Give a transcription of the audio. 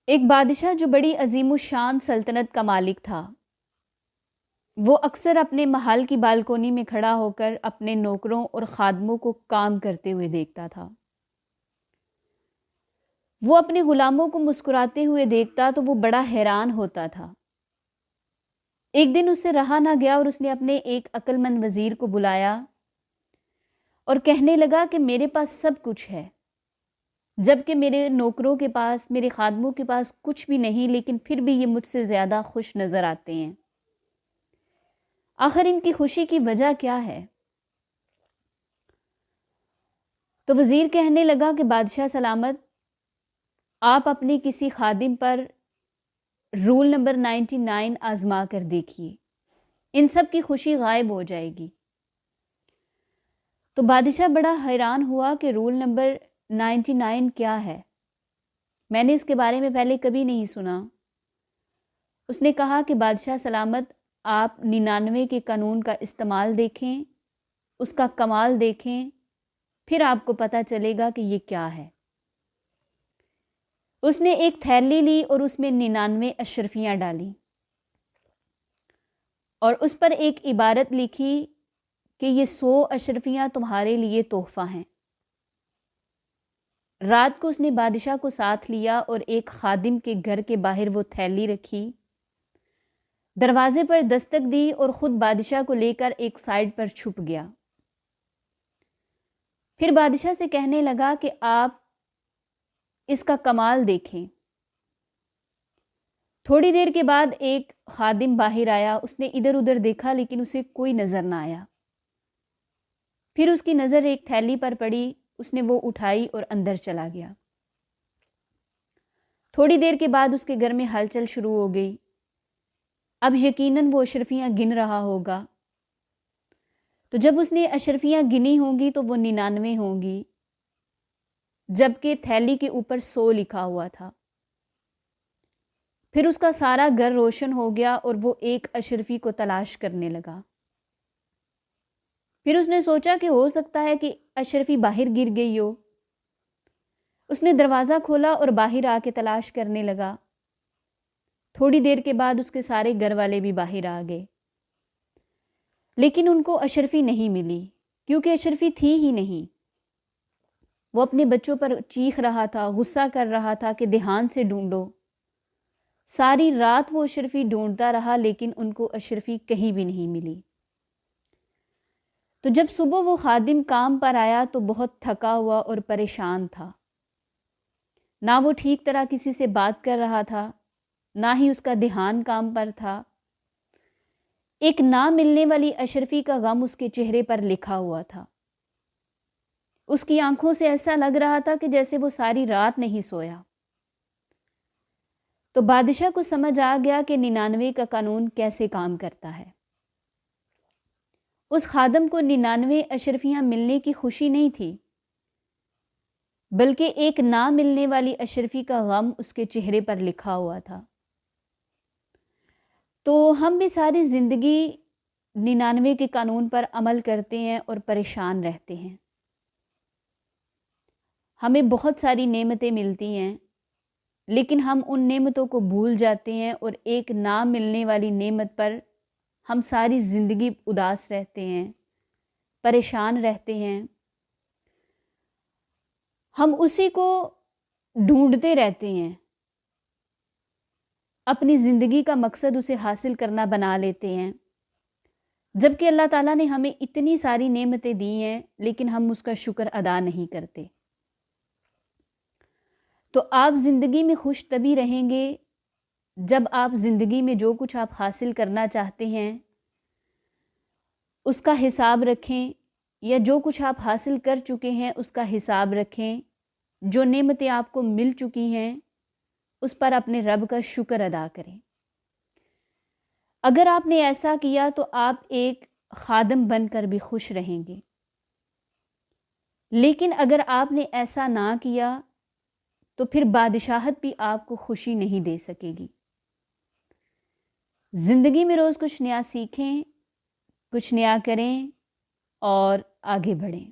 ایک بادشاہ جو بڑی عظیم الشان سلطنت کا مالک تھا، وہ اکثر اپنے محل کی بالکونی میں کھڑا ہو کر اپنے نوکروں اور خادموں کو کام کرتے ہوئے دیکھتا تھا۔ وہ اپنے غلاموں کو مسکراتے ہوئے دیکھتا تو وہ بڑا حیران ہوتا تھا۔ ایک دن اس سے رہا نہ گیا اور اس نے اپنے ایک عقل مند وزیر کو بلایا اور کہنے لگا کہ میرے پاس سب کچھ ہے، جبکہ میرے نوکروں کے پاس، میرے خادموں کے پاس کچھ بھی نہیں، لیکن پھر بھی یہ مجھ سے زیادہ خوش نظر آتے ہیں۔ آخر ان کی خوشی کی وجہ کیا ہے؟ تو وزیر کہنے لگا کہ بادشاہ سلامت، آپ اپنے کسی خادم پر رول نمبر 99 آزما کر دیکھیے، ان سب کی خوشی غائب ہو جائے گی۔ تو بادشاہ بڑا حیران ہوا کہ رول نمبر 99 کیا ہے، میں نے اس کے بارے میں پہلے کبھی نہیں سنا۔ اس نے کہا کہ بادشاہ سلامت، آپ 99 کے قانون کا استعمال دیکھیں، اس کا کمال دیکھیں، پھر آپ کو پتہ چلے گا کہ یہ کیا ہے۔ اس نے ایک تھیلی لی اور اس میں 99 اشرفیاں ڈالیں اور اس پر ایک عبارت لکھی کہ یہ 100 اشرفیاں تمہارے لیے تحفہ ہیں۔ رات کو اس نے بادشاہ کو ساتھ لیا اور ایک خادم کے گھر کے باہر وہ تھیلی رکھی، دروازے پر دستک دی اور خود بادشاہ کو لے کر ایک سائیڈ پر چھپ گیا۔ پھر بادشاہ سے کہنے لگا کہ آپ اس کا کمال دیکھیں۔ تھوڑی دیر کے بعد ایک خادم باہر آیا، اس نے ادھر ادھر دیکھا لیکن اسے کوئی نظر نہ آیا۔ پھر اس کی نظر ایک تھیلی پر پڑی، اس نے وہ اٹھائی اور اندر چلا گیا۔ تھوڑی دیر کے بعد اس کے گھر میں ہلچل شروع ہو گئی۔ اب یقیناً وہ اشرفیاں گن رہا ہوگا، تو جب اس نے اشرفیاں گنی ہوں گی تو وہ 99 ہوں گی، جبکہ تھیلی کے اوپر 100 لکھا ہوا تھا۔ پھر اس کا سارا گھر روشن ہو گیا اور وہ ایک اشرفی کو تلاش کرنے لگا۔ پھر اس نے سوچا کہ ہو سکتا ہے کہ اشرفی باہر گر گئی ہو۔ اس نے دروازہ کھولا اور باہر آ کے تلاش کرنے لگا۔ تھوڑی دیر کے بعد اس کے سارے گھر والے بھی باہر آ گئے، لیکن ان کو اشرفی نہیں ملی، کیونکہ اشرفی تھی ہی نہیں۔ وہ اپنے بچوں پر چیخ رہا تھا، غصہ کر رہا تھا کہ دھیان سے ڈھونڈو۔ ساری رات وہ اشرفی ڈھونڈتا رہا لیکن ان کو اشرفی کہیں بھی نہیں ملی۔ تو جب صبح وہ خادم کام پر آیا تو بہت تھکا ہوا اور پریشان تھا۔ نہ وہ ٹھیک طرح کسی سے بات کر رہا تھا، نہ ہی اس کا دھیان کام پر تھا۔ ایک نہ ملنے والی اشرفی کا غم اس کے چہرے پر لکھا ہوا تھا۔ اس کی آنکھوں سے ایسا لگ رہا تھا کہ جیسے وہ ساری رات نہیں سویا۔ تو بادشاہ کو سمجھ آ گیا کہ 99 کا قانون کیسے کام کرتا ہے۔ اس خادم کو 99 اشرفیاں ملنے کی خوشی نہیں تھی، بلکہ ایک نہ ملنے والی اشرفی کا غم اس کے چہرے پر لکھا ہوا تھا۔ تو ہم بھی ساری زندگی 99 کے قانون پر عمل کرتے ہیں اور پریشان رہتے ہیں۔ ہمیں بہت ساری نعمتیں ملتی ہیں، لیکن ہم ان نعمتوں کو بھول جاتے ہیں اور ایک نہ ملنے والی نعمت پر ہم ساری زندگی اداس رہتے ہیں، پریشان رہتے ہیں۔ ہم اسی کو ڈھونڈتے رہتے ہیں، اپنی زندگی کا مقصد اسے حاصل کرنا بنا لیتے ہیں، جبکہ اللہ تعالیٰ نے ہمیں اتنی ساری نعمتیں دی ہیں لیکن ہم اس کا شکر ادا نہیں کرتے۔ تو آپ زندگی میں خوش تبھی رہیں گے جب آپ زندگی میں جو کچھ آپ حاصل کرنا چاہتے ہیں اس کا حساب رکھیں، یا جو کچھ آپ حاصل کر چکے ہیں اس کا حساب رکھیں، جو نعمتیں آپ کو مل چکی ہیں اس پر اپنے رب کا شکر ادا کریں۔ اگر آپ نے ایسا کیا تو آپ ایک خادم بن کر بھی خوش رہیں گے، لیکن اگر آپ نے ایسا نہ کیا تو پھر بادشاہت بھی آپ کو خوشی نہیں دے سکے گی۔ زندگی میں روز کچھ نیا سیکھیں، کچھ نیا کریں اور آگے بڑھیں۔